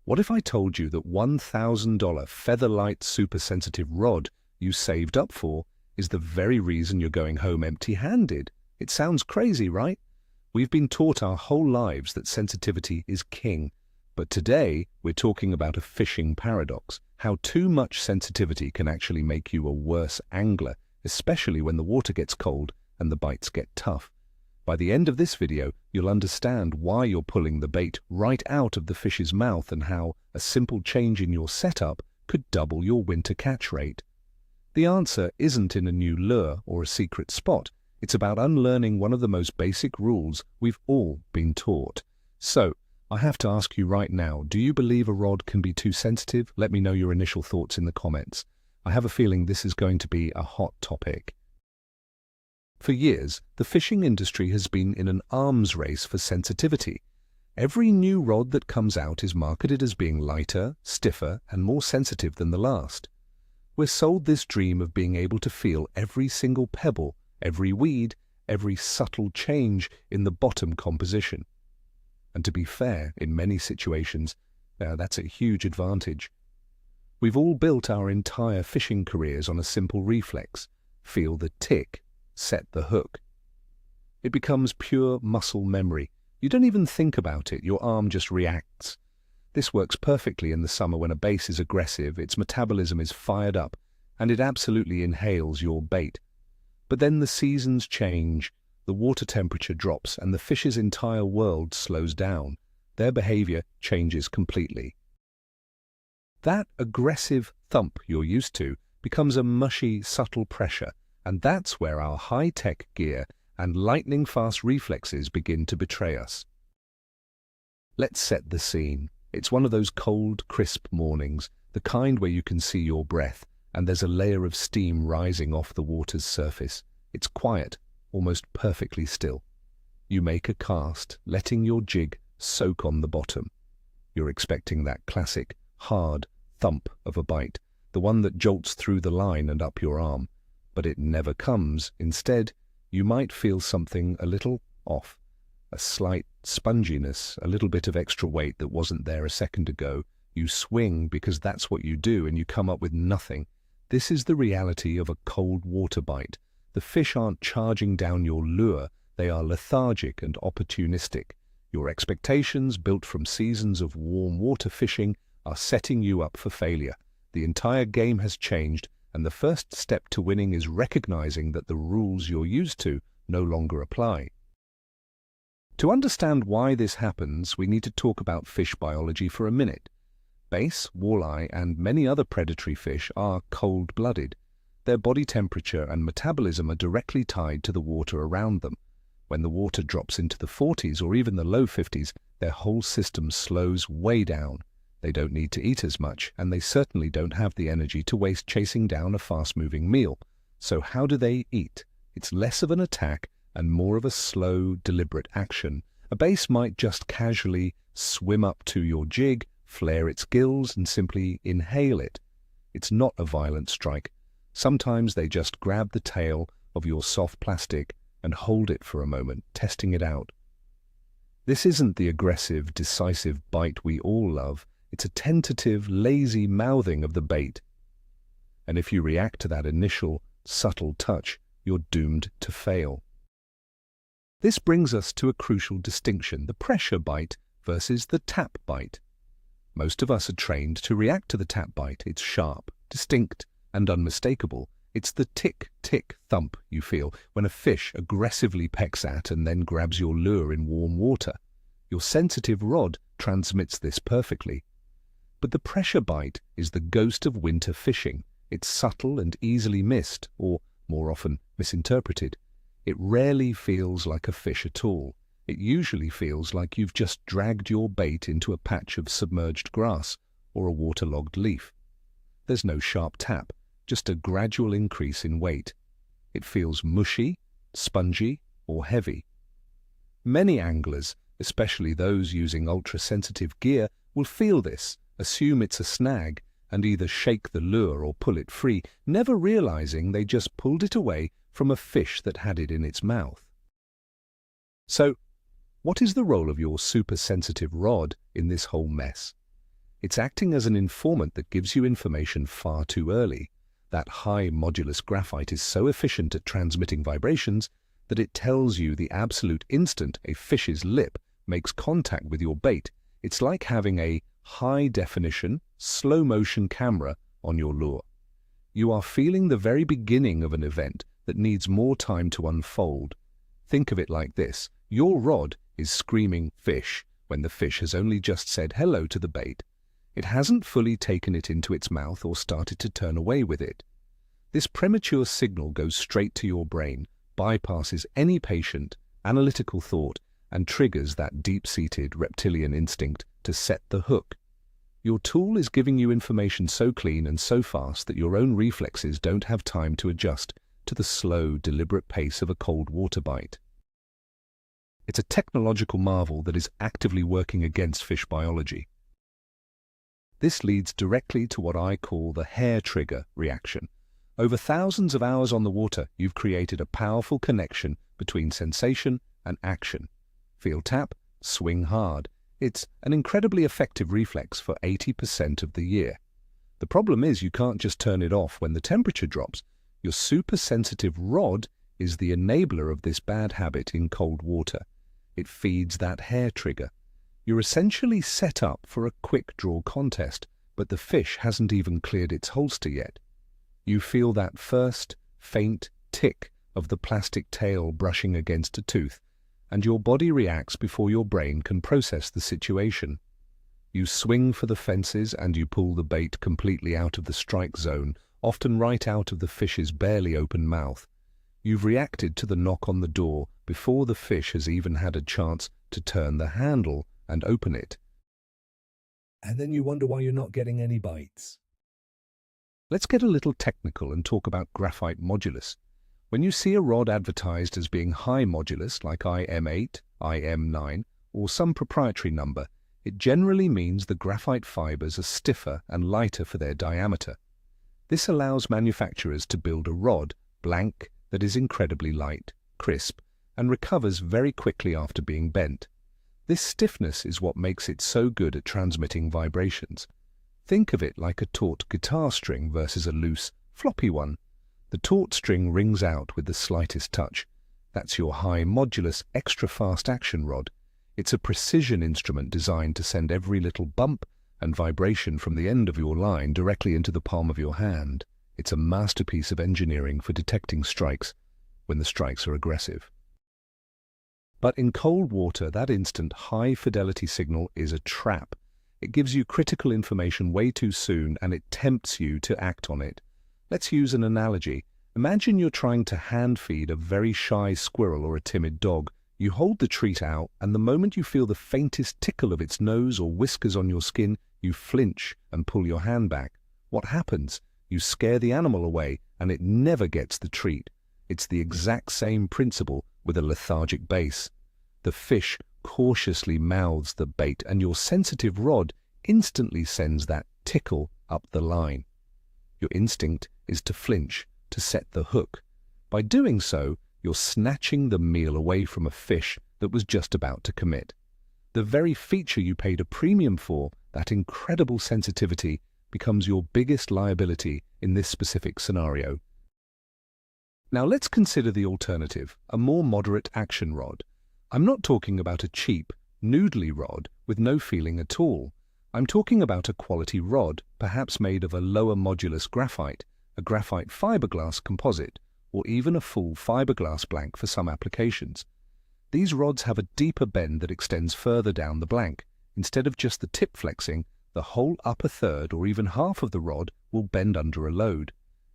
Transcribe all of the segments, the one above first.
What if I told you that $1,000 featherlight super-sensitive rod you saved up for is the very reason you're going home empty-handed? It sounds crazy, right? We've been taught our whole lives that sensitivity is king. But today, we're talking about a fishing paradox, how too much sensitivity can actually make you a worse angler, especially when the water gets cold and the bites get tough. By the end of this video, you'll understand why you're pulling the bait right out of the fish's mouth and how a simple change in your setup could double your winter catch rate. The answer isn't in a new lure or a secret spot. It's about unlearning one of the most basic rules we've all been taught. So, I have to ask you right now, do you believe a rod can be too sensitive? Let me know your initial thoughts in the comments. I have a feeling this is going to be a hot topic. For years, the fishing industry has been in an arms race for sensitivity. Every new rod that comes out is marketed as being lighter, stiffer, and more sensitive than the last. We're sold this dream of being able to feel every single pebble, every weed, every subtle change in the bottom composition. And to be fair, in many situations, that's a huge advantage. We've all built our entire fishing careers on a simple reflex: feel the tick, set the hook. It becomes pure muscle memory. You don't even think about it, your arm just reacts. This works perfectly in the summer when a bass is aggressive, its metabolism is fired up, and it absolutely inhales your bait. But then the seasons change, the water temperature drops, and the fish's entire world slows down. Their behavior changes completely. That aggressive thump you're used to becomes a mushy, subtle pressure, and that's where our high-tech gear and lightning-fast reflexes begin to betray us. Let's set the scene. It's one of those cold, crisp mornings, the kind where you can see your breath, and there's a layer of steam rising off the water's surface. It's quiet, almost perfectly still. You make a cast, letting your jig soak on the bottom. You're expecting that classic, hard thump of a bite, the one that jolts through the line and up your arm. But it never comes. Instead, you might feel something a little off. A slight sponginess, a little bit of extra weight that wasn't there a second ago. You swing because that's what you do, and you come up with nothing. This is the reality of a cold water bite. The fish aren't charging down your lure, they are lethargic and opportunistic. Your expectations, built from seasons of warm water fishing, are setting you up for failure. The entire game has changed, and the first step to winning is recognizing that the rules you're used to no longer apply. To understand why this happens, we need to talk about fish biology for a minute. Bass, walleye, and many other predatory fish are cold-blooded. Their body temperature and metabolism are directly tied to the water around them. When the water drops into the 40s or even the low 50s, their whole system slows way down. They don't need to eat as much, and they certainly don't have the energy to waste chasing down a fast-moving meal. So how do they eat? It's less of an attack and more of a slow, deliberate action. A bass might just casually swim up to your jig, flare its gills, and simply inhale it. It's not a violent strike. Sometimes they just grab the tail of your soft plastic and hold it for a moment, testing it out. This isn't the aggressive, decisive bite we all love. It's a tentative, lazy mouthing of the bait. And if you react to that initial, subtle touch, you're doomed to fail. This brings us to a crucial distinction: the pressure bite versus the tap bite. Most of us are trained to react to the tap bite. It's sharp, distinct, and unmistakable. It's the tick-tick thump you feel when a fish aggressively pecks at and then grabs your lure in warm water. Your sensitive rod transmits this perfectly. But the pressure bite is the ghost of winter fishing. It's subtle and easily missed, or more often misinterpreted. It rarely feels like a fish at all. It usually feels like you've just dragged your bait into a patch of submerged grass or a waterlogged leaf. There's no sharp tap, just a gradual increase in weight. It feels mushy, spongy, or heavy. Many anglers, especially those using ultra-sensitive gear, will feel this, assume it's a snag, and either shake the lure or pull it free, never realizing they just pulled it away from a fish that had it in its mouth. So, what is the role of your super-sensitive rod in this whole mess? It's acting as an informant that gives you information far too early. That high-modulus graphite is so efficient at transmitting vibrations that it tells you the absolute instant a fish's lip makes contact with your bait. It's like having a high-definition, slow-motion camera on your lure. You are feeling the very beginning of an event that needs more time to unfold. Think of it like this. Your rod is screaming fish when the fish has only just said hello to the bait. It hasn't fully taken it into its mouth or started to turn away with it. This premature signal goes straight to your brain, bypasses any patient, analytical thought, and triggers that deep-seated reptilian instinct to set the hook. Your tool is giving you information so clean and so fast that your own reflexes don't have time to adjust to the slow, deliberate pace of a cold water bite. It's a technological marvel that is actively working against fish biology. This leads directly to what I call the hair trigger reaction. Over thousands of hours on the water, you've created a powerful connection between sensation and action. Feel tap, swing hard. It's an incredibly effective reflex for 80% of the year. The problem is you can't just turn it off when the temperature drops. Your super-sensitive rod is the enabler of this bad habit in cold water. It feeds that hair trigger. You're essentially set up for a quick draw contest, but the fish hasn't even cleared its holster yet. You feel that first, faint tick of the plastic tail brushing against a tooth, and your body reacts before your brain can process the situation. You swing for the fences and you pull the bait completely out of the strike zone, often right out of the fish's barely open mouth. You've reacted to the knock on the door before the fish has even had a chance to turn the handle and open it. And then you wonder why you're not getting any bites. Let's get a little technical and talk about graphite modulus. When you see a rod advertised as being high modulus, like IM8, IM9, or some proprietary number, it generally means the graphite fibers are stiffer and lighter for their diameter. This allows manufacturers to build a rod, blank, that is incredibly light, crisp, and recovers very quickly after being bent. This stiffness is what makes it so good at transmitting vibrations. Think of it like a taut guitar string versus a loose, floppy one. The taut string rings out with the slightest touch. That's your high-modulus extra-fast action rod. It's a precision instrument designed to send every little bump and vibration from the end of your line directly into the palm of your hand. It's a masterpiece of engineering for detecting strikes when the strikes are aggressive. But in cold water, that instant high-fidelity signal is a trap. It gives you critical information way too soon, and it tempts you to act on it. Let's use an analogy. Imagine you're trying to hand-feed a very shy squirrel or a timid dog. You hold the treat out, and the moment you feel the faintest tickle of its nose or whiskers on your skin, you flinch and pull your hand back. What happens? You scare the animal away, and it never gets the treat. It's the exact same principle with a lethargic base. The fish cautiously mouths the bait, and your sensitive rod instantly sends that tickle up the line. Your instinct is to flinch, to set the hook. By doing so, you're snatching the meal away from a fish that was just about to commit. The very feature you paid a premium for, that incredible sensitivity, becomes your biggest liability in this specific scenario. Now let's consider the alternative, a more moderate action rod. I'm not talking about a cheap, noodly rod with no feeling at all. I'm talking about a quality rod, perhaps made of a lower modulus graphite, a graphite fiberglass composite, or even a full fiberglass blank for some applications. These rods have a deeper bend that extends further down the blank. Instead of just the tip flexing, the whole upper third or even half of the rod will bend under a load.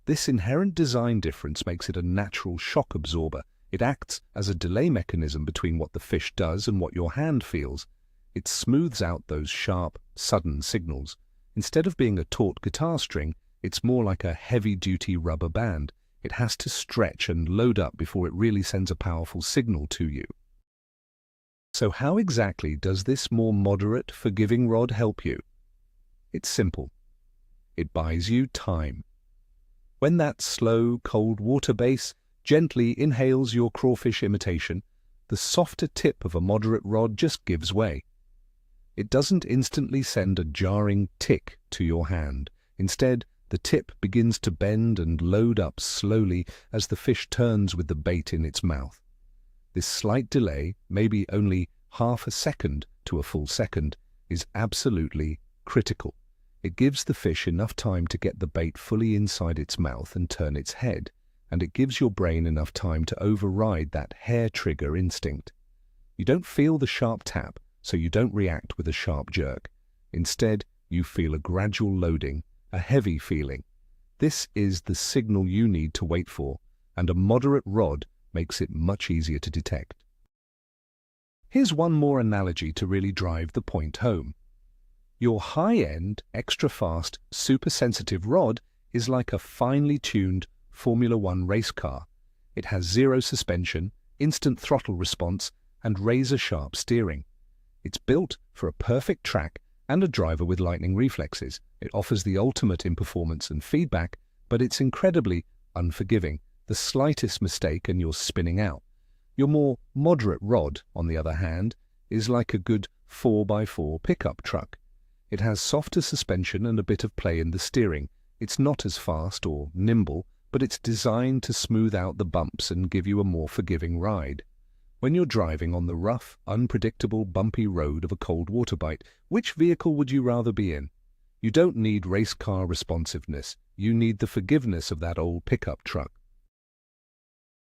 This inherent design difference makes it a natural shock absorber. It acts as a delay mechanism between what the fish does and what your hand feels. It smooths out those sharp, sudden signals. Instead of being a taut guitar string, it's more like a heavy-duty rubber band. It has to stretch and load up before it really sends a powerful signal to you. So how exactly does this more moderate, forgiving rod help you? It's simple. It buys you time. When that slow, cold water base gently inhales your crawfish imitation, the softer tip of a moderate rod just gives way. It doesn't instantly send a jarring tick to your hand. Instead, the tip begins to bend and load up slowly as the fish turns with the bait in its mouth. This slight delay, maybe only half a second to a full second, is absolutely critical. It gives the fish enough time to get the bait fully inside its mouth and turn its head, and it gives your brain enough time to override that hair trigger instinct. You don't feel the sharp tap, so you don't react with a sharp jerk. Instead, you feel a gradual loading, a heavy feeling. This is the signal you need to wait for, and a moderate rod makes it much easier to detect. Here's one more analogy to really drive the point home. Your high-end, extra-fast, super-sensitive rod is like a finely tuned Formula One race car. It has zero suspension, instant throttle response, and razor-sharp steering. It's built for a perfect track and a driver with lightning reflexes. It offers the ultimate in performance and feedback, but it's incredibly unforgiving. The slightest mistake and you're spinning out. Your more moderate rod, on the other hand, is like a good 4x4 pickup truck. It has softer suspension and a bit of play in the steering. It's not as fast or nimble, but it's designed to smooth out the bumps and give you a more forgiving ride. When you're driving on the rough, unpredictable, bumpy road of a cold water bite, which vehicle would you rather be in? You don't need race car responsiveness. You need the forgiveness of that old pickup truck.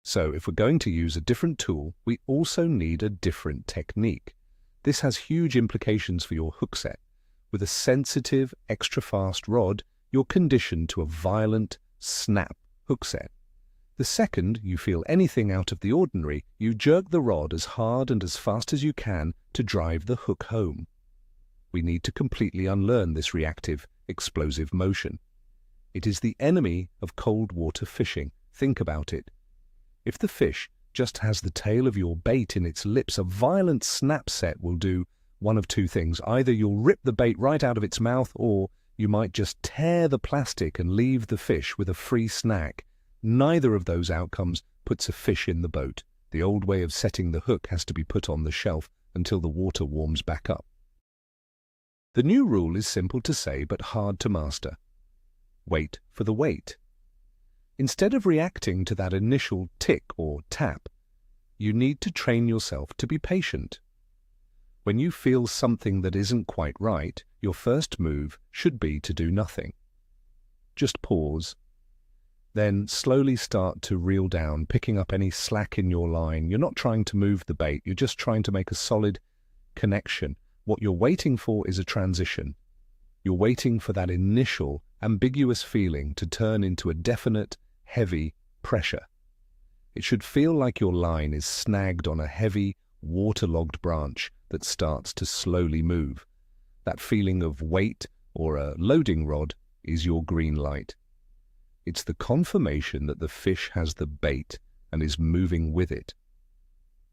So if we're going to use a different tool, we also need a different technique. This has huge implications for your hook set. With a sensitive, extra-fast rod, you're conditioned to a violent, snap hook set. The second you feel anything out of the ordinary, you jerk the rod as hard and as fast as you can to drive the hook home. We need to completely unlearn this reactive, explosive motion. It is the enemy of cold water fishing. Think about it. If the fish just has the tail of your bait in its lips, a violent snap set will do one of two things. Either you'll rip the bait right out of its mouth, or you might just tear the plastic and leave the fish with a free snack. Neither of those outcomes puts a fish in the boat. The old way of setting the hook has to be put on the shelf until the water warms back up. The new rule is simple to say but hard to master. Wait for the wait. Instead of reacting to that initial tick or tap, you need to train yourself to be patient. When you feel something that isn't quite right, your first move should be to do nothing. Just pause. Then slowly start to reel down, picking up any slack in your line. You're not trying to move the bait, you're just trying to make a solid connection. What you're waiting for is a transition. You're waiting for that initial, ambiguous feeling to turn into a definite, heavy pressure. It should feel like your line is snagged on a heavy, waterlogged branch that starts to slowly move. That feeling of weight or a loading rod is your green light. It's the confirmation that the fish has the bait and is moving with it.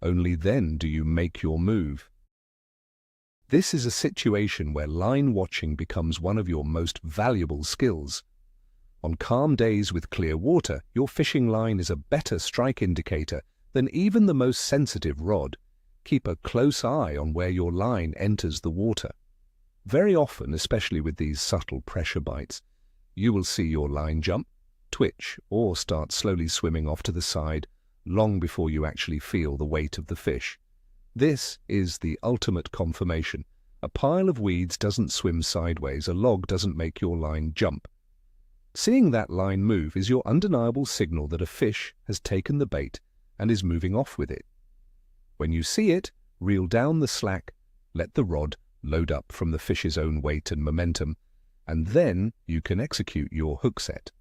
Only then do you make your move. This is a situation where line watching becomes one of your most valuable skills. On calm days with clear water, your fishing line is a better strike indicator than even the most sensitive rod. Keep a close eye on where your line enters the water. Very often, especially with these subtle pressure bites, you will see your line jump, twitch, or start slowly swimming off to the side long before you actually feel the weight of the fish. This is the ultimate confirmation. A pile of weeds doesn't swim sideways, a log doesn't make your line jump. Seeing that line move is your undeniable signal that a fish has taken the bait and is moving off with it. When you see it, reel down the slack, let the rod load up from the fish's own weight and momentum, and then you can execute your hook set.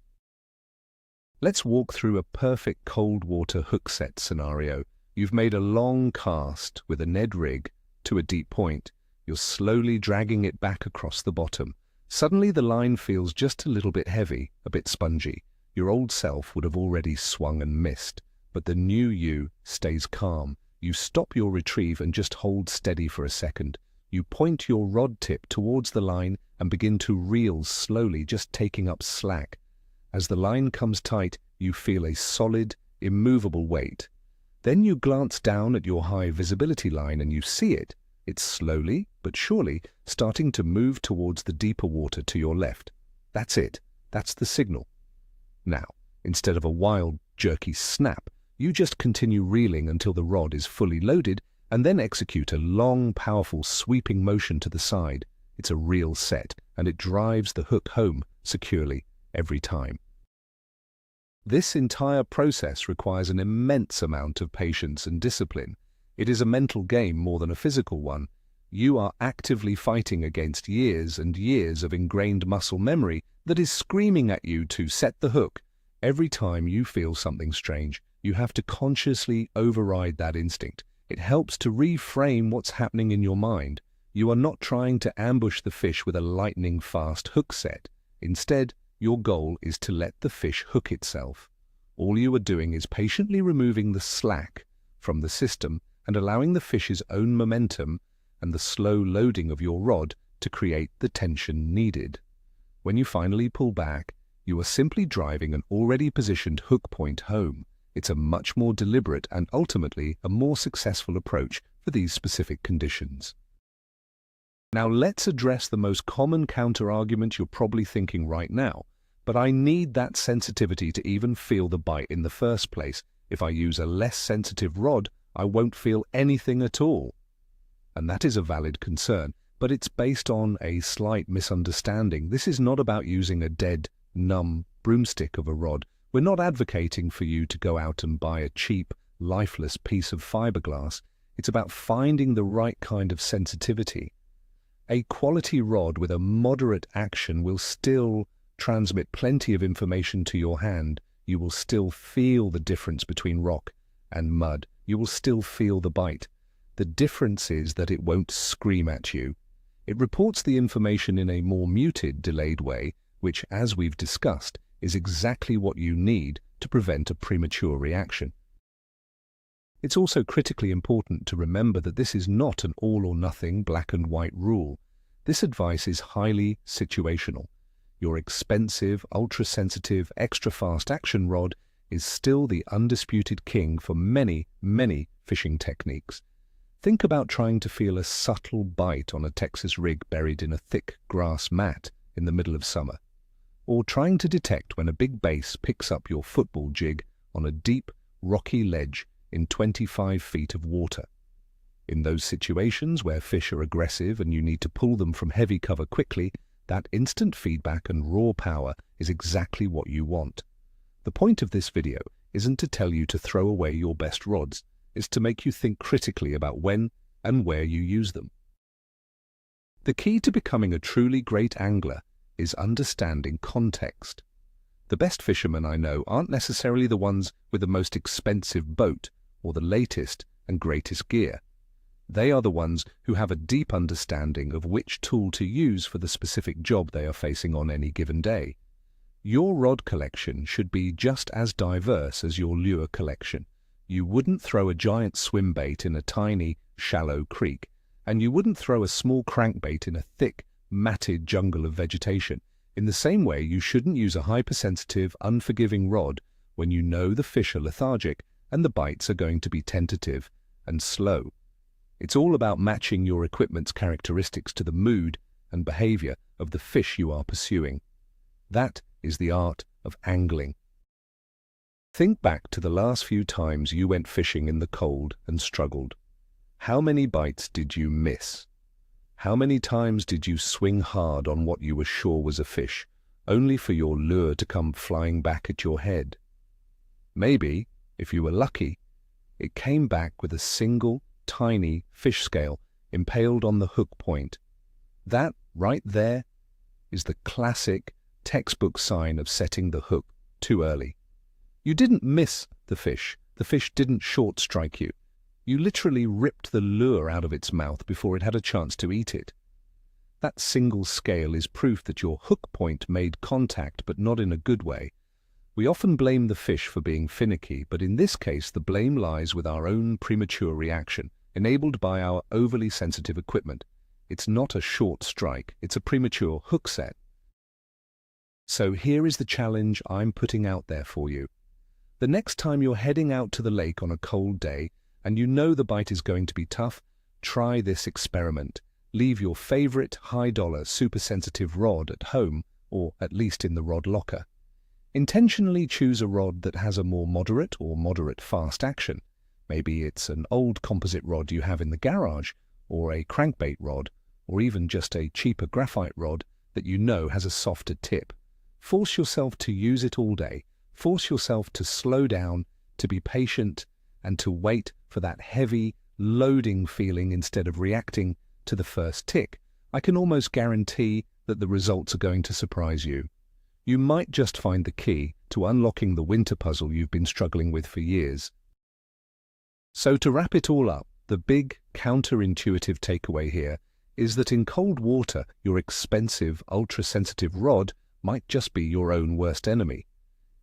Let's walk through a perfect cold water hook set scenario. You've made a long cast with a Ned rig to a deep point. You're slowly dragging it back across the bottom. Suddenly the line feels just a little bit heavy, a bit spongy. Your old self would have already swung and missed, but the new you stays calm. You stop your retrieve and just hold steady for a second. You point your rod tip towards the line and begin to reel slowly, just taking up slack. As the line comes tight, you feel a solid, immovable weight. Then you glance down at your high visibility line and you see it. It's slowly, but surely starting to move towards the deeper water to your left. That's it. That's the signal. Now, instead of a wild, jerky snap, you just continue reeling until the rod is fully loaded and then execute a long, powerful, sweeping motion to the side. It's a real set, and it drives the hook home securely every time. This entire process requires an immense amount of patience and discipline. It is a mental game more than a physical one. You are actively fighting against years and years of ingrained muscle memory that is screaming at you to set the hook. Every time you feel something strange, you have to consciously override that instinct. It helps to reframe what's happening in your mind. You are not trying to ambush the fish with a lightning-fast hook set. Instead, your goal is to let the fish hook itself. All you are doing is patiently removing the slack from the system and allowing the fish's own momentum and the slow loading of your rod to create the tension needed. When you finally pull back, you are simply driving an already positioned hook point home. It's a much more deliberate and ultimately a more successful approach for these specific conditions. Now let's address the most common counter-argument you're probably thinking right now. But I need that sensitivity to even feel the bite in the first place. If I use a less sensitive rod, I won't feel anything at all. And that is a valid concern, but it's based on a slight misunderstanding. This is not about using a dead, numb broomstick of a rod. We're not advocating for you to go out and buy a cheap, lifeless piece of fiberglass. It's about finding the right kind of sensitivity. A quality rod with a moderate action will still transmit plenty of information to your hand. You will still feel the difference between rock and mud. You will still feel the bite. The difference is that it won't scream at you. It reports the information in a more muted, delayed way, which, as we've discussed, is exactly what you need to prevent a premature reaction. It's also critically important to remember that this is not an all-or-nothing black and white rule. This advice is highly situational. Your expensive, ultra-sensitive, extra-fast action rod is still the undisputed king for many, many fishing techniques. Think about trying to feel a subtle bite on a Texas rig buried in a thick grass mat in the middle of summer, or trying to detect when a big bass picks up your football jig on a deep, rocky ledge in 25 feet of water. In those situations where fish are aggressive and you need to pull them from heavy cover quickly, that instant feedback and raw power is exactly what you want. The point of this video isn't to tell you to throw away your best rods. It's to make you think critically about when and where you use them. The key to becoming a truly great angler is understanding context. The best fishermen I know aren't necessarily the ones with the most expensive boat or the latest and greatest gear. They are the ones who have a deep understanding of which tool to use for the specific job they are facing on any given day. Your rod collection should be just as diverse as your lure collection. You wouldn't throw a giant swim bait in a tiny, shallow creek, and you wouldn't throw a small crankbait in a thick, matted jungle of vegetation. In the same way, you shouldn't use a hypersensitive, unforgiving rod when you know the fish are lethargic and the bites are going to be tentative and slow. It's all about matching your equipment's characteristics to the mood and behavior of the fish you are pursuing. That is the art of angling. Think back to the last few times you went fishing in the cold and struggled. How many bites did you miss? How many times did you swing hard on what you were sure was a fish, only for your lure to come flying back at your head? Maybe, if you were lucky, it came back with a single, tiny fish scale impaled on the hook point. That, right there, is the classic textbook sign of setting the hook too early. You didn't miss the fish didn't short strike you. You literally ripped the lure out of its mouth before it had a chance to eat it. That single scale is proof that your hook point made contact, but not in a good way. We often blame the fish for being finicky, but in this case the blame lies with our own premature reaction, enabled by our overly sensitive equipment. It's not a short strike, it's a premature hook set. So here is the challenge I'm putting out there for you. The next time you're heading out to the lake on a cold day and you know the bite is going to be tough, try this experiment. leave your favorite high-dollar super-sensitive rod at home, or at least in the rod locker. Intentionally choose a rod that has a more moderate or moderate-fast action. Maybe it's an old composite rod you have in the garage, or a crankbait rod, or even just a cheaper graphite rod that you know has a softer tip. Force yourself to use it all day. Force yourself to slow down, to be patient, and to wait for that heavy, loading feeling instead of reacting to the first tick. I can almost guarantee that the results are going to surprise you. You might just find the key to unlocking the winter puzzle you've been struggling with for years. So to wrap it all up, the big, counterintuitive takeaway here is that in cold water, your expensive, ultra-sensitive rod might just be your own worst enemy.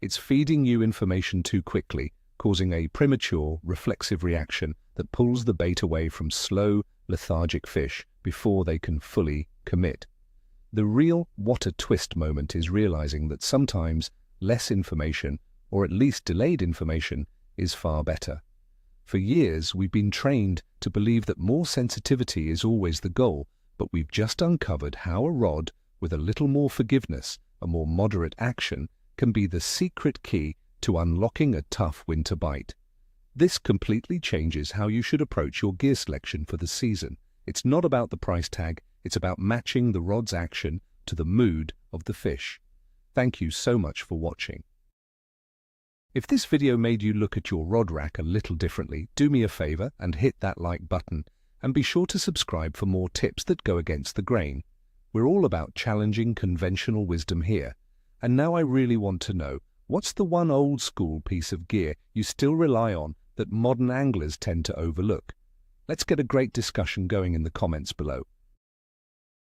It's feeding you information too quickly, causing a premature, reflexive reaction that pulls the bait away from slow, lethargic fish before they can fully commit. The real what a twist moment is realizing that sometimes less information, or at least delayed information, is far better. For years, we've been trained to believe that more sensitivity is always the goal, but we've just uncovered how a rod with a little more forgiveness, a more moderate action, can be the secret key to unlocking a tough winter bite. This completely changes how you should approach your gear selection for the season. It's not about the price tag, it's about matching the rod's action to the mood of the fish. Thank you so much for watching. If this video made you look at your rod rack a little differently, do me a favor and hit that like button, and be sure to subscribe for more tips that go against the grain. We're all about challenging conventional wisdom here. And now I really want to know, what's the one old school piece of gear you still rely on that modern anglers tend to overlook? Let's get a great discussion going in the comments below.